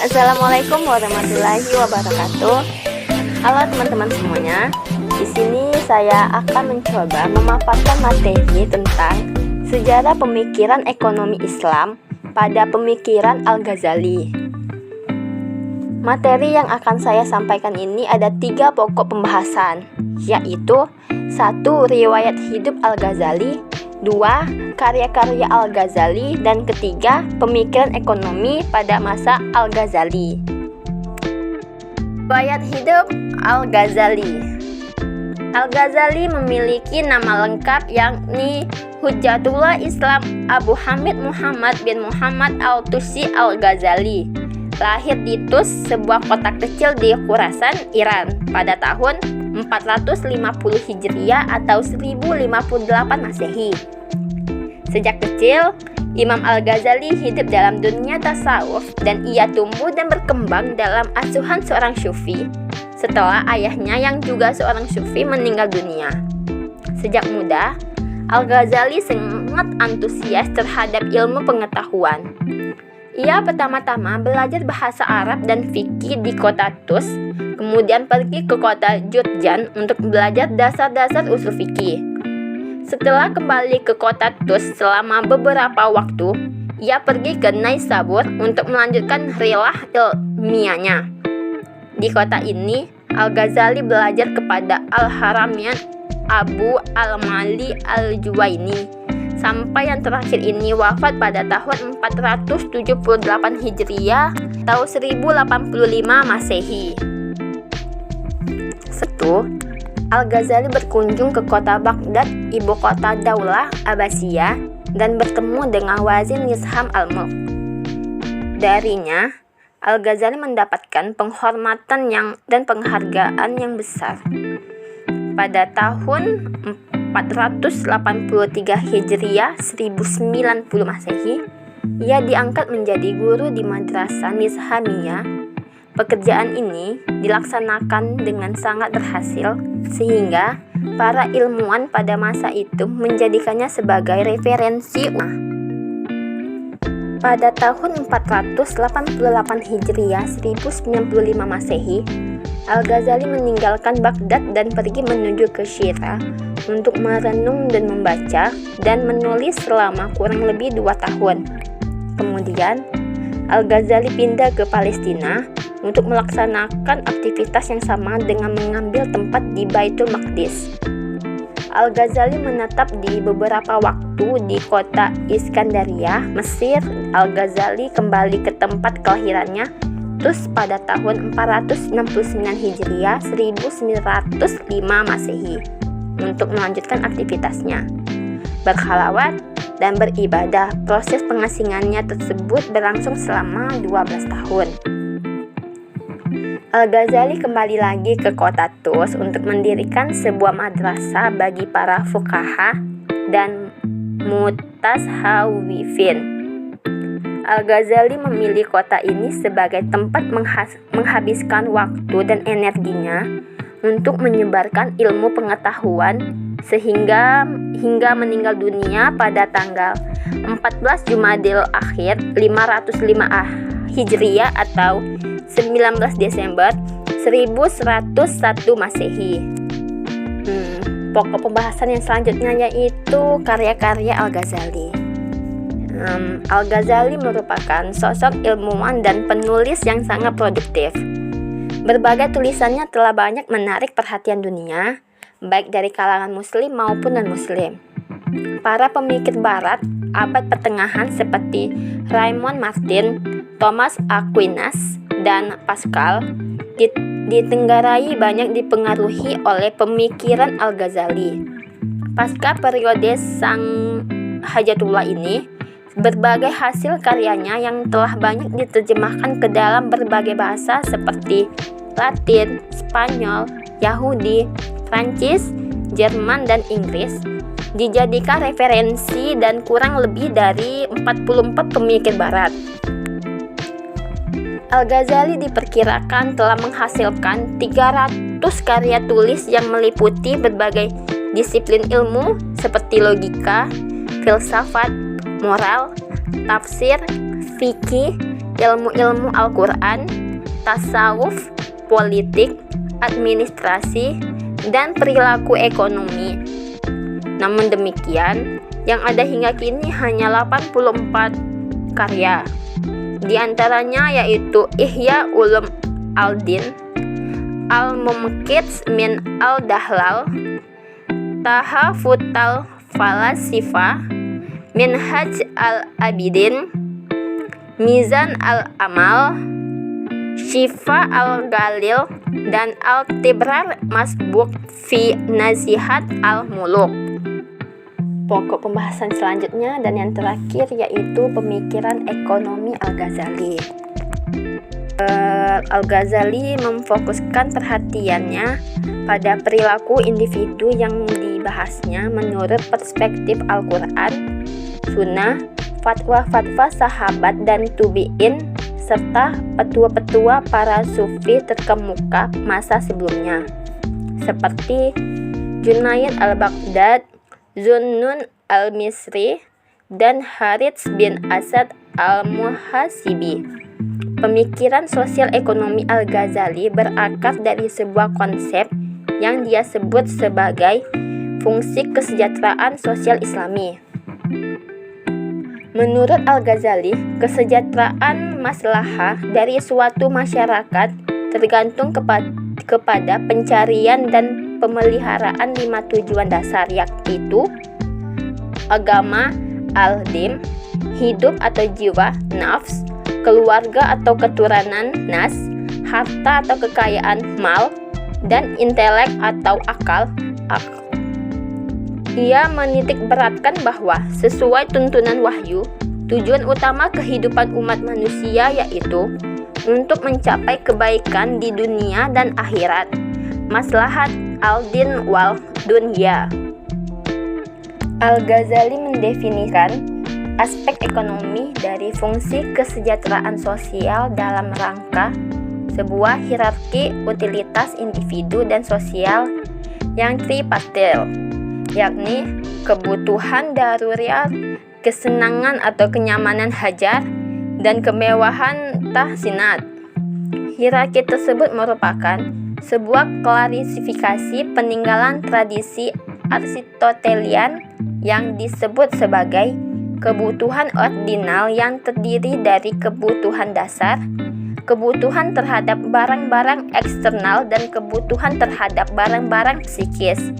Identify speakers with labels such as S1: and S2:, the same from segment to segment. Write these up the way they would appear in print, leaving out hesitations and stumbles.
S1: Assalamualaikum warahmatullahi wabarakatuh. Halo teman-teman semuanya. Di sini saya akan mencoba memaparkan materi tentang sejarah pemikiran ekonomi Islam pada pemikiran Al-Ghazali. Materi yang akan saya sampaikan ini ada 3 pokok pembahasan, yaitu 1. Riwayat hidup Al-Ghazali, 2. Karya-karya Al-Ghazali, dan ketiga, pemikiran ekonomi pada masa Al-Ghazali. Riwayat hidup Al-Ghazali. Al-Ghazali memiliki nama lengkap yakni Hujjatullah Islam Abu Hamid Muhammad bin Muhammad Al-Tusi Al-Ghazali. Lahir di Tus, sebuah kota kecil di Khurasan, Iran pada tahun 450 Hijriah atau 1058 Masehi. Sejak kecil, Imam Al-Ghazali hidup dalam dunia tasawuf dan ia tumbuh dan berkembang dalam asuhan seorang sufi setelah ayahnya yang juga seorang sufi meninggal dunia. Sejak muda, Al-Ghazali sangat antusias terhadap ilmu pengetahuan. Ia pertama-tama belajar bahasa Arab dan fikih di kota Tus, kemudian pergi ke kota Jurjan untuk belajar dasar-dasar usul fikih. Setelah kembali ke kota Tus selama beberapa waktu, ia pergi ke Naisabur untuk melanjutkan rilah ilmiahnya. Di kota ini, Al-Ghazali belajar kepada Al-Haramain Abu Al-Mali Al-Juwaini, sampai yang terakhir ini wafat pada tahun 478 Hijriah atau 1085 Masehi. 1. Al-Ghazali berkunjung ke kota Baghdad, ibu kota Daulah Abbasiyah, dan bertemu dengan Wazir Nizam al-Mulk. Darinya, Al-Ghazali mendapatkan penghormatan dan penghargaan yang besar. Pada tahun 483 Hijriah 1090 Masehi, ia diangkat menjadi guru di Madrasah Nizamiyah. Pekerjaan ini dilaksanakan dengan sangat berhasil sehingga para ilmuwan pada masa itu menjadikannya sebagai referensi. Pada tahun 488 Hijriah 1095 Masehi, Al-Ghazali meninggalkan Baghdad dan pergi menuju ke Syirah untuk merenung dan membaca dan menulis selama kurang lebih 2 tahun. Kemudian, Al-Ghazali pindah ke Palestina untuk melaksanakan aktivitas yang sama dengan mengambil tempat di Baitul Maqdis. Al-Ghazali menetap di beberapa waktu di kota Iskandaria, Mesir. Al-Ghazali kembali ke tempat kelahirannya, Tus, pada tahun 469 Hijriah 1905 Masehi untuk melanjutkan aktivitasnya, berkhalawat dan beribadah. Proses pengasingannya tersebut berlangsung selama 12 tahun. Al-Ghazali kembali lagi ke kota Tus untuk mendirikan sebuah madrasah bagi para fuqaha dan mutashawwifin. Al-Ghazali memilih kota ini sebagai tempat menghabiskan waktu dan energinya untuk menyebarkan ilmu pengetahuan hingga meninggal dunia pada tanggal 14 Jumadil Akhir 505 Hijriah atau 19 Desember 1101 Masehi. Pokok pembahasan yang selanjutnya yaitu karya-karya Al-Ghazali. Al-Ghazali merupakan sosok ilmuwan dan penulis yang sangat produktif. Berbagai tulisannya telah banyak menarik perhatian dunia, baik dari kalangan muslim maupun non-muslim. Para pemikir barat abad pertengahan seperti Raymond Martin, Thomas Aquinas, dan Pascal ditenggarai banyak dipengaruhi oleh pemikiran Al-Ghazali. Pasca periode Sang Hajatullah ini, berbagai hasil karyanya yang telah banyak diterjemahkan ke dalam berbagai bahasa seperti Latin, Spanyol, Yahudi, Prancis, Jerman, dan Inggris dijadikan referensi dan kurang lebih dari 44 pemikir barat. Al-Ghazali diperkirakan telah menghasilkan 300 karya tulis yang meliputi berbagai disiplin ilmu seperti logika, filsafat, moral, tafsir, fikih, ilmu-ilmu Al-Quran, tasawuf, politik, administrasi, dan perilaku ekonomi. Namun demikian, yang ada hingga kini hanya 84 karya. Di antaranya yaitu Ihya Ulum al-Din, Al-Mumkits min al-Dahlal, Tahafutal Falasifa, Minhaj al-Abidin, Mizan al-Amal, Syifa al-Galil, dan Al-Tibrar Masbuk fi Nasihat al-Muluk. Pokok pembahasan selanjutnya dan yang terakhir yaitu pemikiran ekonomi Al-Ghazali. Al-Ghazali memfokuskan perhatiannya pada perilaku individu yang dibahasnya menurut perspektif Al-Quran, Sunnah, fatwa-fatwa sahabat dan tabi'in, serta petua-petua para sufi terkemuka masa sebelumnya, seperti Junaid al-Baghdad, Zunnun al-Misri, dan Harits bin Asad al-Muhasibi. Pemikiran sosial ekonomi Al-Ghazali berakar dari sebuah konsep yang dia sebut sebagai fungsi kesejahteraan sosial Islami. Menurut Al-Ghazali, kesejahteraan maslahah dari suatu masyarakat tergantung kepada pencarian dan pemeliharaan 5 tujuan dasar, yaitu agama, al-din, hidup atau jiwa, nafs, keluarga atau keturunan, nas, harta atau kekayaan, mal, dan intelek atau akal. Ia menitik beratkan bahwa sesuai tuntunan wahyu, tujuan utama kehidupan umat manusia yaitu untuk mencapai kebaikan di dunia dan akhirat, maslahat al-din wal dunya. Al-Ghazali mendefinisikan aspek ekonomi dari fungsi kesejahteraan sosial dalam rangka sebuah hierarki utilitas individu dan sosial yang tripartit, yakni kebutuhan darurat, kesenangan atau kenyamanan hajar, dan kemewahan tahsinat. Hierarki tersebut merupakan sebuah klasifikasi peninggalan tradisi Aristotelian yang disebut sebagai kebutuhan ordinal yang terdiri dari kebutuhan dasar, kebutuhan terhadap barang-barang eksternal, dan kebutuhan terhadap barang-barang psikis.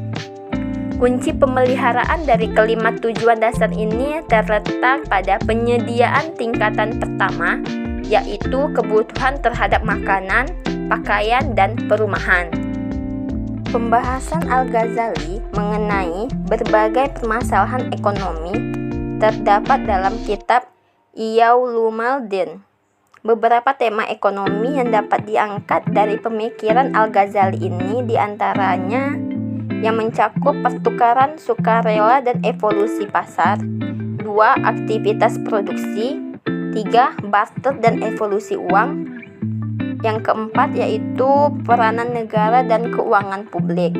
S1: Kunci pemeliharaan dari kelima tujuan dasar ini terletak pada penyediaan tingkatan pertama, yaitu kebutuhan terhadap makanan, pakaian, dan perumahan. Pembahasan Al-Ghazali mengenai berbagai permasalahan ekonomi terdapat dalam kitab Ihya Ulumuddin. Beberapa tema ekonomi yang dapat diangkat dari pemikiran Al-Ghazali ini diantaranya yang mencakup pertukaran sukarela dan evolusi pasar, 2. Aktivitas produksi, 3. Barter dan evolusi uang, yang keempat yaitu peranan negara dan keuangan publik.